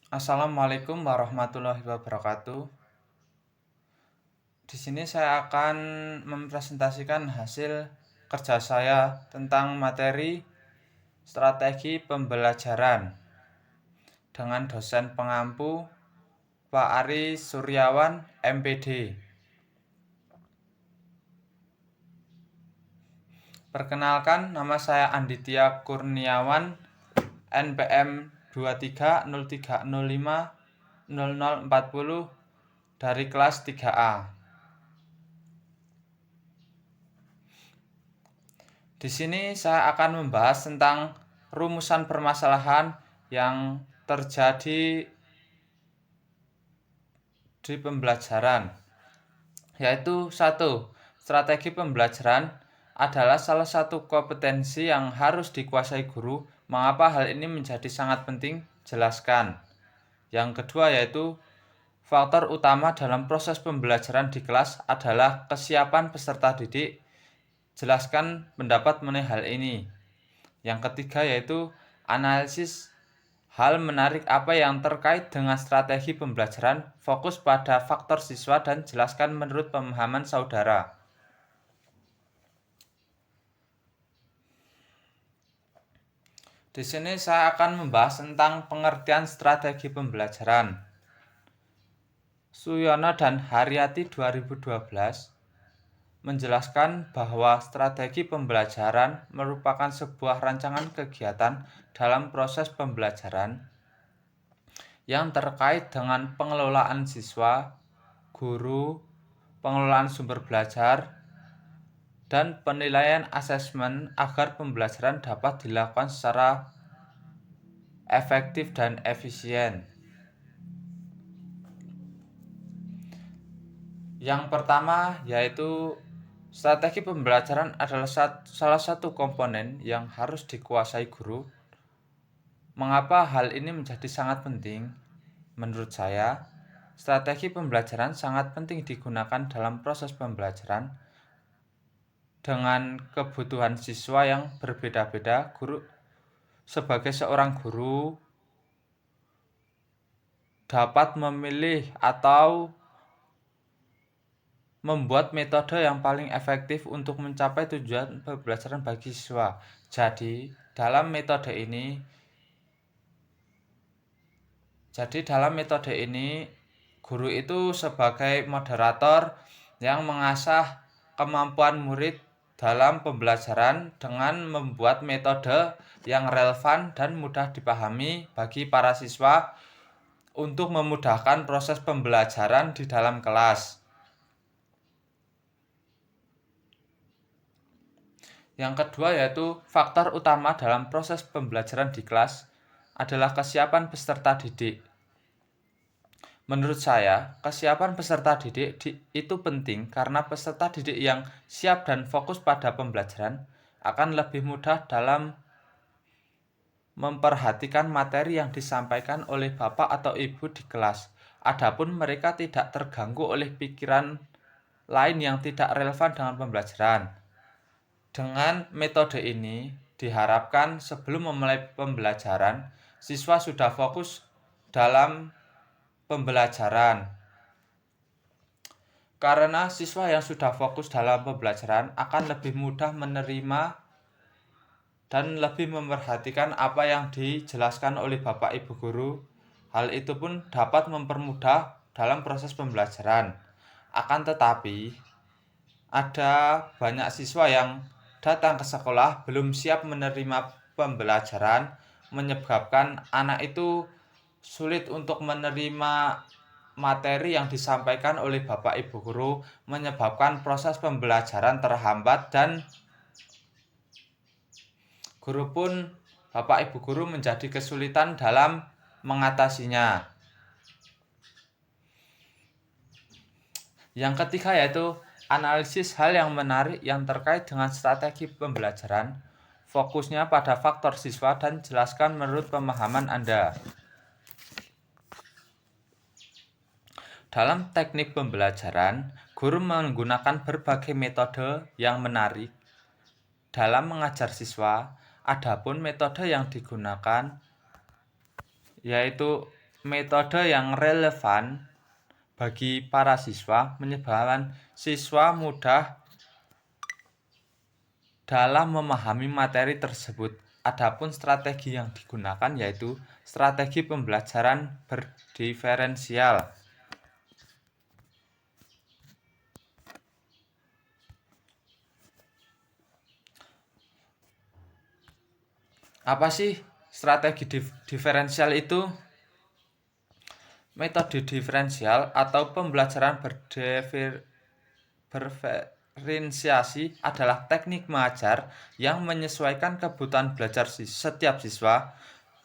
Assalamualaikum warahmatullahi wabarakatuh. Di sini saya akan mempresentasikan hasil kerja saya tentang materi strategi pembelajaran dengan dosen pengampu Pak Ari Suryawan, MPD. Perkenalkan, nama saya Anditya Kurniawan, NPM 2303050040 dari kelas 3A. Di sini saya akan membahas tentang rumusan permasalahan yang terjadi di pembelajaran, yaitu 1. Strategi pembelajaran adalah salah satu kompetensi yang harus dikuasai guru. Mengapa hal ini menjadi sangat penting? Jelaskan. Yang kedua yaitu faktor utama dalam proses pembelajaran di kelas adalah kesiapan peserta didik. Jelaskan pendapat mengenai hal ini. Yang ketiga yaitu analisis hal menarik apa yang terkait dengan strategi pembelajaran, fokus pada faktor siswa dan jelaskan menurut pemahaman saudara. Di sini saya akan membahas tentang pengertian strategi pembelajaran. Suyono dan Haryati 2012 menjelaskan bahwa strategi pembelajaran merupakan sebuah rancangan kegiatan dalam proses pembelajaran yang terkait dengan pengelolaan siswa, guru, pengelolaan sumber belajar, dan penilaian asesmen agar pembelajaran dapat dilakukan secara efektif dan efisien. Yang pertama yaitu strategi pembelajaran adalah salah satu komponen yang harus dikuasai guru. Mengapa hal ini menjadi sangat penting? Menurut saya, strategi pembelajaran sangat penting digunakan dalam proses pembelajaran. Dengan kebutuhan siswa yang berbeda-beda, guru sebagai seorang guru dapat memilih atau membuat metode yang paling efektif untuk mencapai tujuan pembelajaran bagi siswa. Jadi, dalam metode ini, guru itu sebagai moderator yang mengasah kemampuan murid dalam pembelajaran dengan membuat metode yang relevan dan mudah dipahami bagi para siswa untuk memudahkan proses pembelajaran di dalam kelas. Yang kedua yaitu faktor utama dalam proses pembelajaran di kelas adalah kesiapan peserta didik. Menurut saya, kesiapan peserta didik itu penting karena peserta didik yang siap dan fokus pada pembelajaran akan lebih mudah dalam memperhatikan materi yang disampaikan oleh bapak atau ibu di kelas. Adapun mereka tidak terganggu oleh pikiran lain yang tidak relevan dengan pembelajaran. Dengan metode ini, diharapkan sebelum memulai pembelajaran, siswa sudah fokus dalam pembelajaran. Karena siswa yang sudah fokus dalam pembelajaran akan lebih mudah menerima dan lebih memperhatikan apa yang dijelaskan oleh Bapak Ibu guru. Hal itu pun dapat mempermudah dalam proses pembelajaran. Akan tetapi, ada banyak siswa yang datang ke sekolah belum siap menerima pembelajaran, menyebabkan anak itu sulit untuk menerima materi yang disampaikan oleh Bapak Ibu guru, menyebabkan proses pembelajaran terhambat dan Bapak Ibu guru menjadi kesulitan dalam mengatasinya. Yang ketiga yaitu analisis hal yang menarik yang terkait dengan strategi pembelajaran. Fokusnya pada faktor siswa dan jelaskan menurut pemahaman Anda. Dalam teknik pembelajaran, guru menggunakan berbagai metode yang menarik dalam mengajar siswa. Adapun metode yang digunakan yaitu metode yang relevan bagi para siswa menyebabkan siswa mudah dalam memahami materi tersebut. Adapun strategi yang digunakan yaitu strategi pembelajaran berdiferensial. Apa sih strategi diferensial itu? Metode diferensial atau pembelajaran berdiferensiasi adalah teknik mengajar yang menyesuaikan kebutuhan belajar setiap siswa.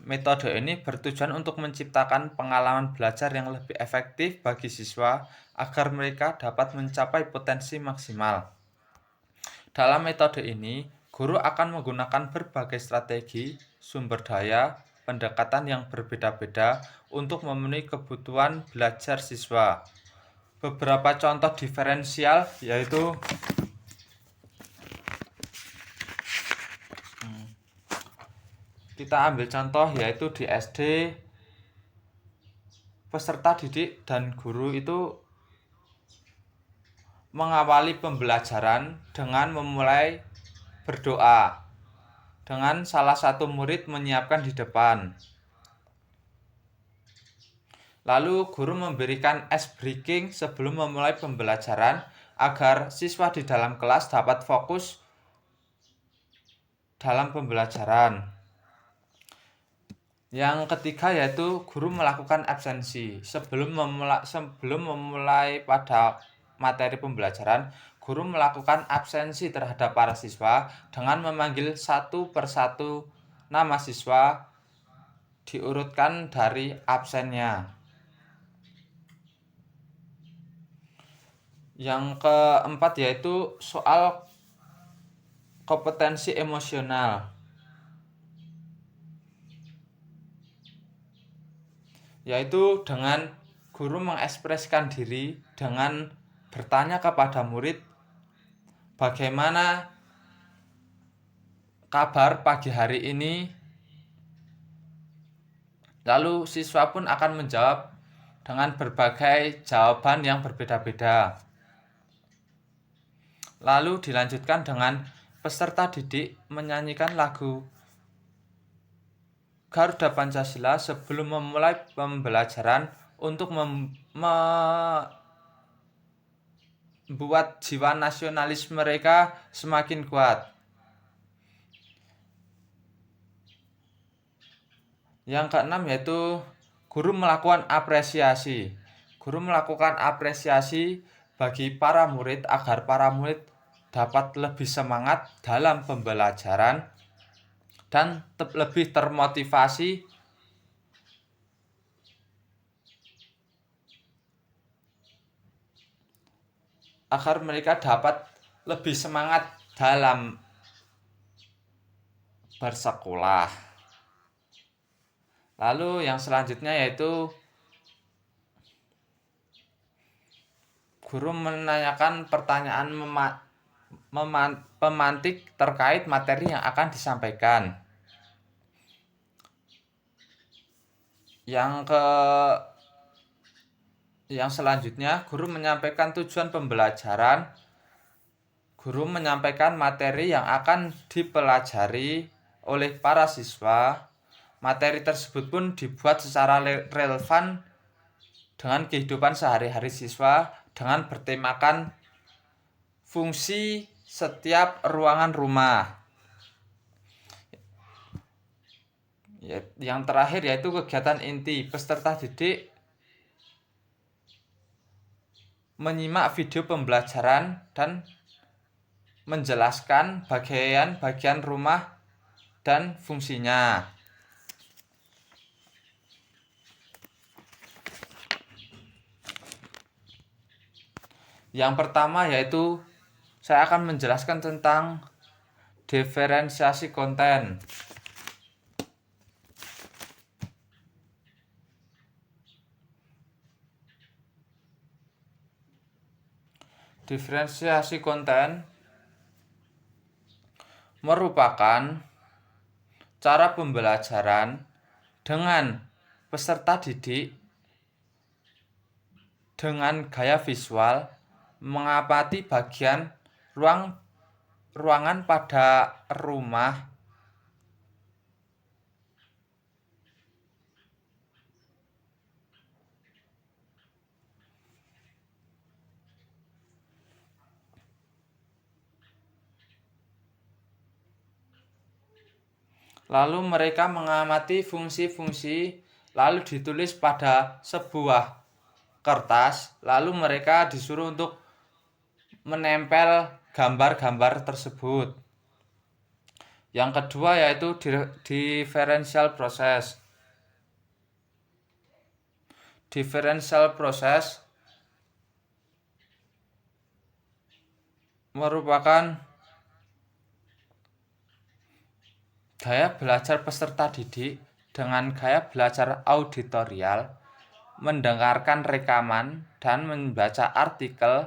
Metode ini bertujuan untuk menciptakan pengalaman belajar yang lebih efektif bagi siswa agar mereka dapat mencapai potensi maksimal. Dalam metode ini, guru akan menggunakan berbagai strategi, sumber daya, pendekatan yang berbeda-beda untuk memenuhi kebutuhan belajar siswa. Beberapa contoh diferensial yaitu kita ambil contoh yaitu di SD, peserta didik dan guru itu mengawali pembelajaran dengan memulai berdoa, dengan salah satu murid menyiapkan di depan. Lalu guru memberikan ice breaking sebelum memulai pembelajaran agar siswa di dalam kelas dapat fokus dalam pembelajaran. Yang ketiga yaitu guru melakukan absensi. Sebelum memulai pada materi pembelajaran, guru melakukan absensi terhadap para siswa dengan memanggil satu persatu nama siswa diurutkan dari absennya. Yang keempat yaitu soal kompetensi emosional. Yaitu dengan guru mengekspresikan diri dengan bertanya kepada murid bagaimana kabar pagi hari ini. Lalu siswa pun akan menjawab dengan berbagai jawaban yang berbeda-beda. Lalu dilanjutkan dengan peserta didik menyanyikan lagu Garuda Pancasila sebelum memulai pembelajaran untuk membuat jiwa nasionalis mereka semakin kuat. Yang keenam yaitu guru melakukan apresiasi. Guru melakukan apresiasi bagi para murid agar para murid dapat lebih semangat dalam pembelajaran dan lebih termotivasi agar mereka dapat lebih semangat dalam bersekolah. Lalu yang selanjutnya yaitu guru menanyakan pertanyaan pemantik terkait materi yang akan disampaikan. Yang selanjutnya guru menyampaikan tujuan pembelajaran. Guru menyampaikan materi yang akan dipelajari oleh para siswa. Materi tersebut pun dibuat secara relevan dengan kehidupan sehari-hari siswa dengan bertemakan fungsi setiap ruangan rumah. Yang terakhir yaitu kegiatan inti. Peserta didik menyimak video pembelajaran dan menjelaskan bagian-bagian rumah dan fungsinya. Yang pertama yaitu saya akan menjelaskan tentang diferensiasi konten. Diferensiasi konten merupakan cara pembelajaran dengan Peserta didik dengan gaya visual mengamati bagian ruangan pada rumah, lalu mereka mengamati fungsi-fungsi, lalu ditulis pada sebuah kertas, lalu mereka disuruh untuk menempel gambar-gambar tersebut. Yang kedua yaitu differential process. Differential process merupakan gaya belajar peserta didik dengan gaya belajar auditorial, mendengarkan rekaman, dan membaca artikel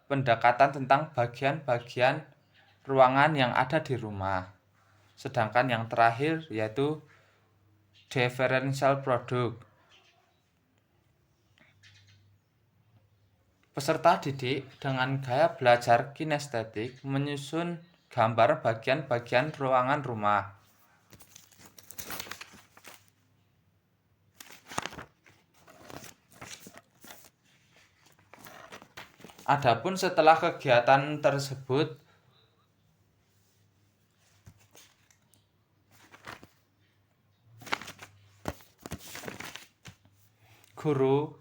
pendekatan tentang bagian-bagian ruangan yang ada di rumah. Sedangkan yang terakhir yaitu differential product. Peserta didik dengan gaya belajar kinestetik menyusun gambar bagian-bagian ruangan rumah. Adapun setelah kegiatan tersebut, guru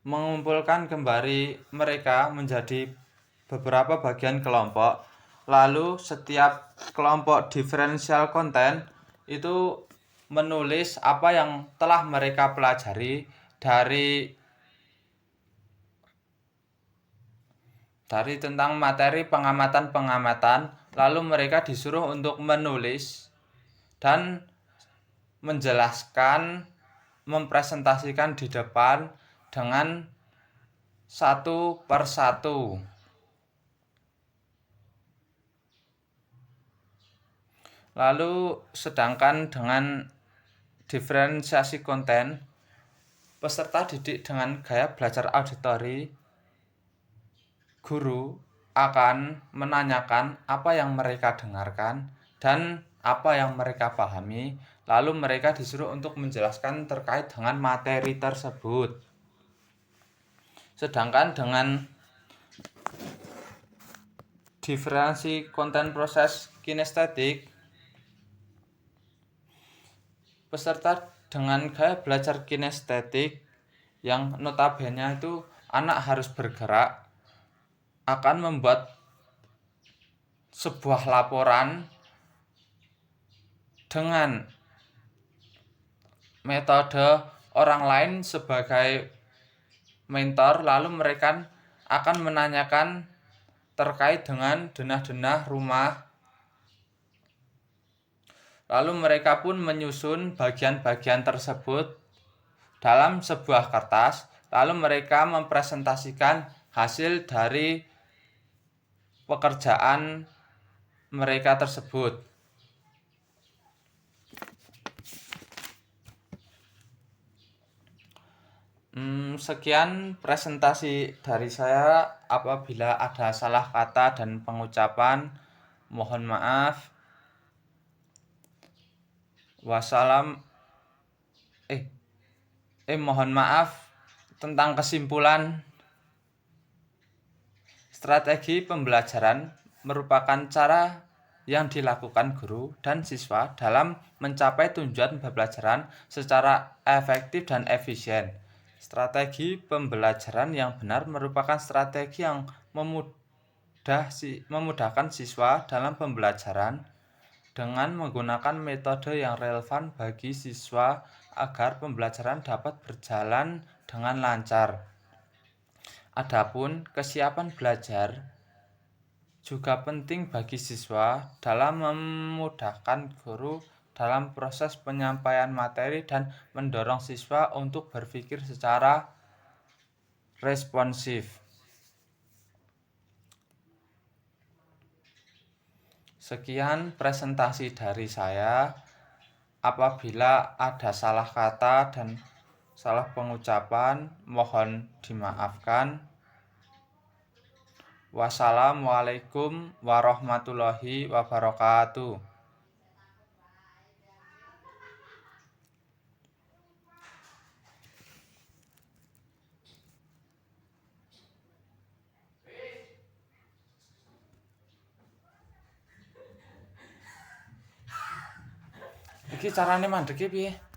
mengumpulkan kembali mereka menjadi beberapa bagian kelompok. Lalu setiap kelompok differential content itu menulis apa yang telah mereka pelajari dari tentang materi pengamatan-pengamatan, lalu mereka disuruh untuk menulis dan menjelaskan, mempresentasikan di depan dengan satu per satu. Lalu sedangkan dengan diferensiasi konten, peserta didik dengan gaya belajar auditori, guru akan menanyakan apa yang mereka dengarkan dan apa yang mereka pahami, lalu mereka disuruh untuk menjelaskan terkait dengan materi tersebut. Sedangkan dengan diferensi konten proses kinestetik, peserta dengan gaya belajar kinestetik yang notabene itu anak harus bergerak akan membuat sebuah laporan dengan metode orang lain sebagai mentor, lalu mereka akan menanyakan terkait dengan denah-denah rumah. Lalu mereka pun menyusun bagian-bagian tersebut dalam sebuah kertas, lalu mereka mempresentasikan hasil dari pekerjaan mereka tersebut. Sekian presentasi dari saya. Apabila ada salah kata dan pengucapan, mohon maaf. Mohon maaf tentang kesimpulan. Strategi pembelajaran merupakan cara yang dilakukan guru dan siswa dalam mencapai tujuan pembelajaran secara efektif dan efisien. Strategi pembelajaran yang benar merupakan strategi yang memudahkan siswa dalam pembelajaran dengan menggunakan metode yang relevan bagi siswa agar pembelajaran dapat berjalan dengan lancar. Adapun kesiapan belajar juga penting bagi siswa dalam memudahkan guru dalam proses penyampaian materi dan mendorong siswa untuk berpikir secara responsif. Sekian presentasi dari saya. Apabila ada salah kata dan salah pengucapan, mohon dimaafkan. Wassalamualaikum warahmatullahi wabarakatuh. Iki carane mandeke piye?